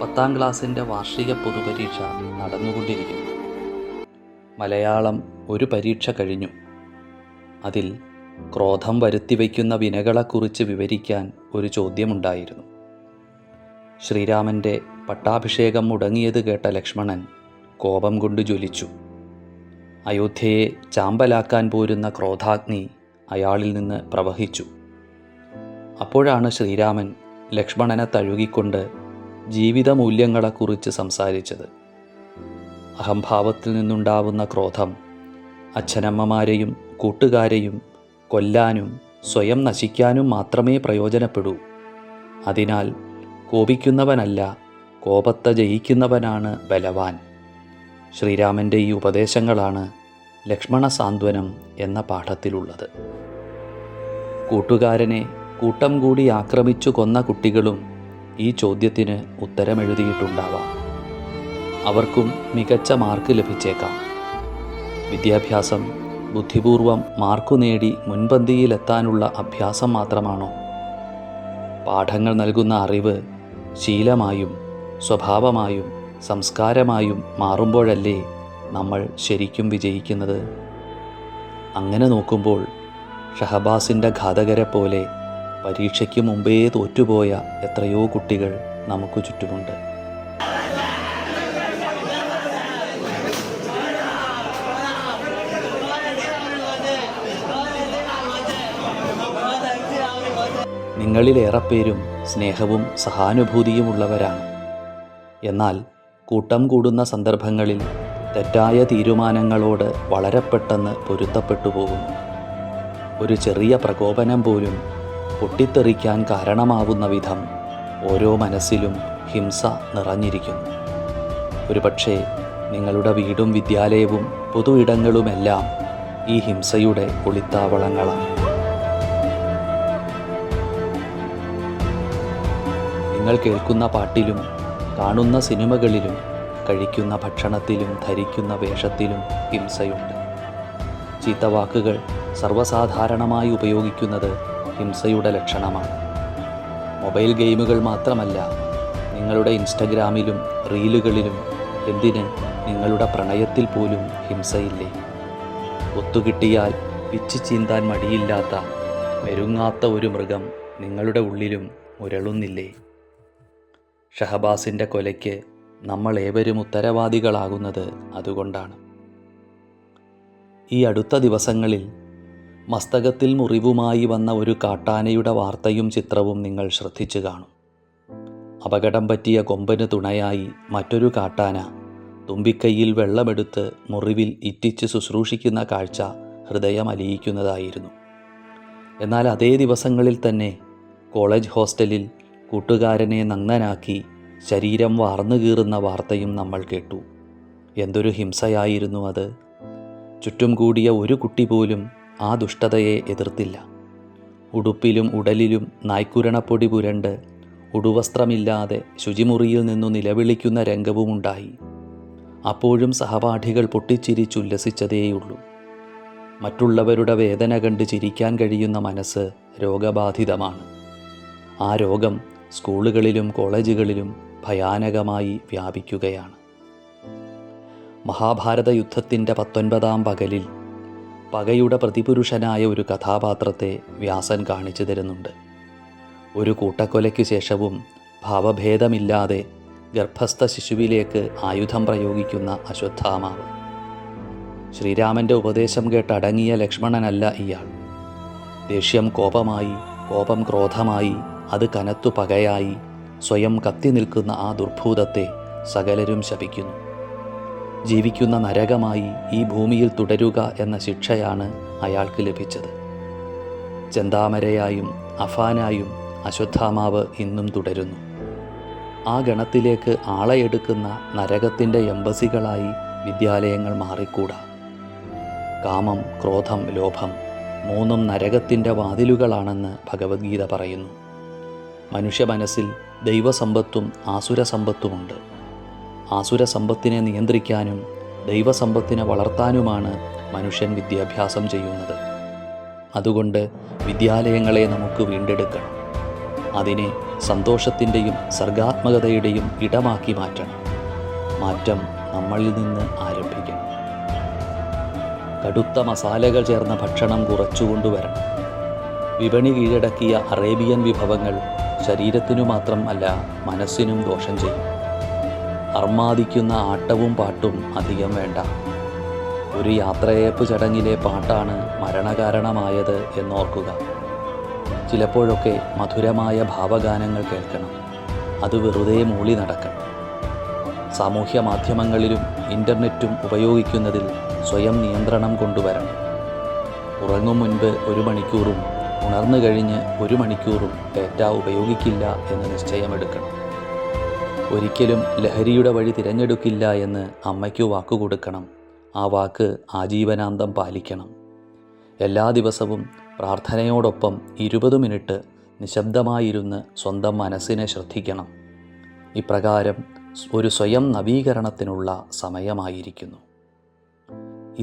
10ാം ക്ലാസ്സിൻ്റെ വാർഷിക പൊതുപരീക്ഷ നടന്നുകൊണ്ടിരിക്കുന്നു. മലയാളം ഒരു പരീക്ഷ കഴിഞ്ഞു. അതിൽ ക്രോധം വരുത്തിവയ്ക്കുന്ന വിനകളെക്കുറിച്ച് വിവരിക്കാൻ ഒരു ചോദ്യമുണ്ടായിരുന്നു. ശ്രീരാമൻ്റെ പട്ടാഭിഷേകം മുടങ്ങിയത് കേട്ട ലക്ഷ്മണൻ കോപം കൊണ്ട് ജ്വലിച്ചു. അയോധ്യയെ ചാമ്പലാക്കാൻ പോരുന്ന ക്രോധാഗ്നി അയാളിൽ നിന്ന് പ്രവഹിച്ചു. അപ്പോഴാണ് ശ്രീരാമൻ ലക്ഷ്മണനെ തഴുകിക്കൊണ്ട് ജീവിതമൂല്യങ്ങളെക്കുറിച്ച് സംസാരിച്ചത്. അഹംഭാവത്തിൽ നിന്നുണ്ടാവുന്ന ക്രോധം അച്ഛനമ്മമാരെയും കൂട്ടുകാരെയും കൊല്ലാനും സ്വയം നശിക്കാനും മാത്രമേ പ്രയോജനപ്പെടൂ. അതിനാൽ കോപിക്കുന്നവനല്ല, കോപത്തെ ജയിക്കുന്നവനാണ് ബലവാൻ. ശ്രീരാമൻ്റെ ഈ ഉപദേശങ്ങളാണ് ലക്ഷ്മണ സാന്ത്വനം എന്ന പാഠത്തിലുള്ളത്. കൂട്ടുകാരനെ കൂട്ടം കൂടി ആക്രമിച്ചു കൊന്ന കുട്ടികളും ഈ ചോദ്യത്തിന് ഉത്തരമെഴുതിയിട്ടുണ്ടാവാം. അവർക്കും മികച്ച മാർക്ക് ലഭിച്ചേക്കാം. വിദ്യാഭ്യാസം ബുദ്ധിപൂർവം മാർക്കു നേടി മുൻപന്തിയിലെത്താനുള്ള അഭ്യാസം മാത്രമാണോ? പാഠങ്ങൾ നൽകുന്ന അറിവ് ശീലമായും സ്വഭാവമായും സംസ്കാരമായും മാറുമ്പോഴല്ലേ നമ്മൾ ശരിക്കും വിജയിക്കുന്നത്? അങ്ങനെ നോക്കുമ്പോൾ ഷഹബാസിൻ്റെ ഘാതകരെ പോലെ പരീക്ഷയ്ക്ക് മുമ്പേ തോറ്റുപോയ എത്രയോ കുട്ടികൾ നമുക്ക് ചുറ്റുമുണ്ട്. നിങ്ങളിലേറെ പേരും സ്നേഹവും സഹാനുഭൂതിയുമുള്ളവരാണ്. എന്നാൽ കൂട്ടം കൂടുന്ന സന്ദർഭങ്ങളിൽ തെറ്റായ തീരുമാനങ്ങളോട് വളരെ പെട്ടെന്ന് പൊരുത്തപ്പെട്ടു പോകുന്നു. ഒരു ചെറിയ പ്രകോപനം പോലും പൊട്ടിത്തെറിക്കാൻ കാരണമാവുന്ന വിധം ഓരോ മനസ്സിലും ഹിംസ നിറഞ്ഞിരിക്കുന്നു. ഒരുപക്ഷെ നിങ്ങളുടെ വീടും വിദ്യാലയവും പൊതു ഇടങ്ങളുമെല്ലാം ഈ ഹിംസയുടെ ഒളിത്താവളങ്ങളാണ്. നിങ്ങൾ കേൾക്കുന്ന പാട്ടിലും കാണുന്ന സിനിമകളിലും കഴിക്കുന്ന ഭക്ഷണത്തിലും ധരിക്കുന്ന വേഷത്തിലും ഹിംസയുണ്ട്. ചീത്തവാക്കുകൾ സർവ്വസാധാരണമായി ഉപയോഗിക്കുന്നത് ഹിംസയുടെ ലക്ഷണമാണ്. മൊബൈൽ ഗെയിമുകൾ മാത്രമല്ല, നിങ്ങളുടെ ഇൻസ്റ്റഗ്രാമിലും റീലുകളിലും, എന്തിന് നിങ്ങളുടെ പ്രണയത്തിൽ പോലും ഹിംസയില്ലേ? ഒത്തുകിട്ടിയാൽ പിച്ചു ചീന്താൻ മടിയില്ലാത്ത മെരുങ്ങാത്ത ഒരു മൃഗം നിങ്ങളുടെ ഉള്ളിലും മുരളുന്നില്ലേ? ഷഹബാസിൻ്റെ കൊലയ്ക്ക് നമ്മൾ ഏവരും ഉത്തരവാദികളാകുന്നത് അതുകൊണ്ടാണ്. ഈ അടുത്ത ദിവസങ്ങളിൽ മസ്തകത്തിൽ മുറിവുമായി വന്ന ഒരു കാട്ടാനയുടെ വാർത്തയും ചിത്രവും നിങ്ങൾ ശ്രദ്ധിച്ചു കാണും. അപകടം പറ്റിയ കൊമ്പന് തുണയായി മറ്റൊരു കാട്ടാന തുമ്പിക്കൈയിൽ വെള്ളമെടുത്ത് മുറിവിൽ ഇറ്റിച്ച് ശുശ്രൂഷിക്കുന്ന കാഴ്ച ഹൃദയം അലിയിക്കുന്നതായിരുന്നു. എന്നാൽ അതേ ദിവസങ്ങളിൽ തന്നെ കോളേജ് ഹോസ്റ്റലിൽ കൂട്ടുകാരനെ നഗ്നനാക്കി ശരീരം വാർന്നു കീറുന്ന വാർത്തയും നമ്മൾ കേട്ടു. എന്തൊരു ഹിംസയായിരുന്നു അത്! ചുറ്റും കൂടിയ ഒരു കുട്ടി പോലും ആ ദുഷ്ടതയെ എതിർത്തില്ല. ഉടുപ്പിലും ഉടലിലും നായ്ക്കുരണപ്പൊടി പുരണ്ട് ഉടുവസ്ത്രമില്ലാതെ ശുചിമുറിയിൽ നിന്നു നിലവിളിക്കുന്ന രംഗവുമുണ്ടായി. അപ്പോഴും സഹപാഠികൾ പൊട്ടിച്ചിരിച്ചുല്ലസിച്ചതേയുള്ളൂ. മറ്റുള്ളവരുടെ വേദന കണ്ട് ചിരിക്കാൻ കഴിയുന്ന മനസ്സ് രോഗബാധിതമാണ്. ആ രോഗം സ്കൂളുകളിലും കോളേജുകളിലും ഭയാനകമായി വ്യാപിക്കുകയാണ്. മഹാഭാരത യുദ്ധത്തിൻ്റെ 19ാം പകലിൽ പകയുടെ പ്രതിപുരുഷനായ ഒരു കഥാപാത്രത്തെ വ്യാസൻ കാണിച്ചു തരുന്നുണ്ട്. ഒരു കൂട്ടക്കൊലയ്ക്കു ശേഷവും ഭാവഭേദമില്ലാതെ ഗർഭസ്ഥ ശിശുവിലേക്ക് ആയുധം പ്രയോഗിക്കുന്ന അശ്വത്ഥാമാവ്. ശ്രീരാമൻ്റെ ഉപദേശം കേട്ടടങ്ങിയ ലക്ഷ്മണനല്ല ഇയാൾ. ദേഷ്യം കോപമായി, കോപം ക്രോധമായി, അത് കനത്തു പകയായി സ്വയം കത്തി നിൽക്കുന്ന ആ ദുർഭൂതത്തെ സകലരും ശപിക്കുന്നു. ജീവിക്കുന്ന നരകമായി ഈ ഭൂമിയിൽ തുടരുക എന്ന ശിക്ഷയാണ് അയാൾക്ക് ലഭിച്ചത്. ചെന്താമരയായും അഫാനായും അശ്വത്ഥാമാവ് ഇന്നും തുടരുന്നു. ആ ഗണത്തിലേക്ക് ആളെയെടുക്കുന്ന നരകത്തിൻ്റെ എംബസികളായി വിദ്യാലയങ്ങൾ മാറിക്കൂടാ. കാമം, ക്രോധം, ലോഭം മൂന്നും നരകത്തിൻ്റെ വാതിലുകളാണെന്ന് ഭഗവത്ഗീത പറയുന്നു. മനുഷ്യ മനസ്സിൽ ദൈവസമ്പത്തും ആസുരസമ്പത്തുമുണ്ട്. ആസുരസമ്പത്തിനെ നിയന്ത്രിക്കാനും ദൈവസമ്പത്തിനെ വളർത്താനുമാണ് മനുഷ്യൻ വിദ്യാഭ്യാസം ചെയ്യുന്നത്. അതുകൊണ്ട് വിദ്യാലയങ്ങളെ നമുക്ക് വീണ്ടെടുക്കണം. അതിനെ സന്തോഷത്തിൻ്റെയും സർഗാത്മകതയുടെയും ഇടമാക്കി മാറ്റണം. മാറ്റം നമ്മളിൽ നിന്ന് ആരംഭിക്കണം. കടുത്ത മസാലകൾ ചേർന്ന ഭക്ഷണം കുറച്ചുകൊണ്ടുവരണം. വിപണി കീഴടക്കിയ അറേബ്യൻ വിഭവങ്ങൾ ശരീരത്തിനു മാത്രം അല്ല, മനസ്സിനും ദോഷം ചെയ്യും. അർമാദിക്കുന്ന ആട്ടവും പാട്ടും അധികം വേണ്ട. ഒരു യാത്രയയപ്പ് ചടങ്ങിലെ പാട്ടാണ് മരണകാരണമായത് എന്നോർക്കുക. ചിലപ്പോഴൊക്കെ മധുരമായ ഭാവഗാനങ്ങൾ കേൾക്കണം. അത് വെറുതെ മൂളി നടക്കണം. സാമൂഹ്യ മാധ്യമങ്ങളിലും ഇൻ്റർനെറ്റും ഉപയോഗിക്കുന്നതിൽ സ്വയം നിയന്ത്രണം കൊണ്ടുവരണം. ഉറങ്ങും മുൻപ് 1 മണിക്കൂറും ഉണർന്നു കഴിഞ്ഞ് 1 മണിക്കൂറും ഡേറ്റ ഉപയോഗിക്കില്ല എന്ന് നിശ്ചയമെടുക്കണം. ഒരിക്കലും ലഹരിയുടെ വഴി തിരഞ്ഞെടുക്കില്ല എന്ന് അമ്മയ്ക്ക് വാക്കുകൊടുക്കണം. ആ വാക്ക് ആജീവനാന്തം പാലിക്കണം. എല്ലാ ദിവസവും പ്രാർത്ഥനയോടൊപ്പം 20 മിനിറ്റ് നിശബ്ദമായിരുന്ന് സ്വന്തം മനസ്സിനെ ശ്രദ്ധിക്കണം. ഇപ്രകാരം ഒരു സ്വയം നവീകരണത്തിനുള്ള സമയമായിരിക്കുന്നു.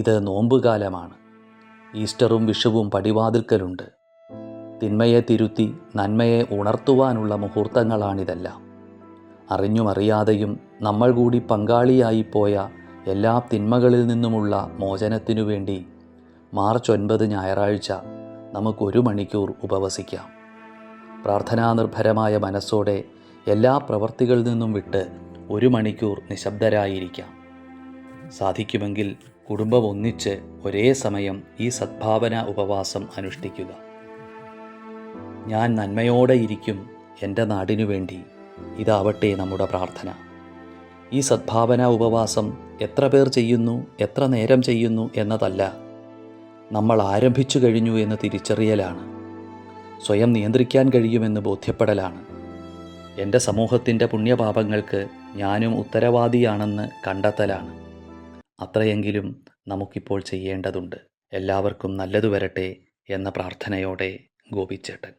ഇത് നോമ്പുകാലമാണ്. ഈസ്റ്ററും വിഷുവും പടിവാതിൽക്കലുണ്ട്. തിന്മയെ തിരുത്തി നന്മയെ ഉണർത്തുവാനുള്ള മുഹൂർത്തങ്ങളാണിതെല്ലാം. അറിഞ്ഞുമറിയാതെയും നമ്മൾ കൂടി പങ്കാളിയായിപ്പോയ എല്ലാ തിന്മകളിൽ നിന്നുമുള്ള മോചനത്തിനു വേണ്ടി മാർച്ച് 9 ഞായറാഴ്ച നമുക്ക് 1 മണിക്കൂർ ഉപവസിക്കാം. പ്രാർത്ഥനാനിർഭരമായ മനസ്സോടെ എല്ലാ പ്രവൃത്തികളിൽ നിന്നും വിട്ട് 1 മണിക്കൂർ നിശബ്ദരായിരിക്കാം. സാധിക്കുമെങ്കിൽ കുടുംബം ഒന്നിച്ച് ഒരേ സമയം ഈ സദ്ഭാവന ഉപവാസം അനുഷ്ഠിക്കുക. ഞാൻ നന്മയോടെ ഇരിക്കും എൻ്റെ നാടിനു വേണ്ടി. ഇതാവട്ടെ നമ്മുടെ പ്രാർത്ഥന. ഈ സദ്ഭാവന ഉപവാസം എത്ര പേർ ചെയ്യുന്നു, എത്ര നേരം ചെയ്യുന്നു എന്നതല്ല, നമ്മൾ ആരംഭിച്ചു കഴിഞ്ഞു എന്ന് തിരിച്ചറിയലാണ്. സ്വയം നിയന്ത്രിക്കാൻ കഴിയുമെന്ന് ബോധ്യപ്പെടലാണ്. എൻ്റെ സമൂഹത്തിൻ്റെ പുണ്യപാപങ്ങൾക്ക് ഞാനും ഉത്തരവാദിയാണെന്ന് കണ്ടെത്തലാണ്. അത്രയെങ്കിലും നമുക്കിപ്പോൾ ചെയ്യേണ്ടതുണ്ട്. എല്ലാവർക്കും നല്ലതു വരട്ടെ എന്ന പ്രാർത്ഥനയോടെ ഗോപിച്ചേട്ടൻ.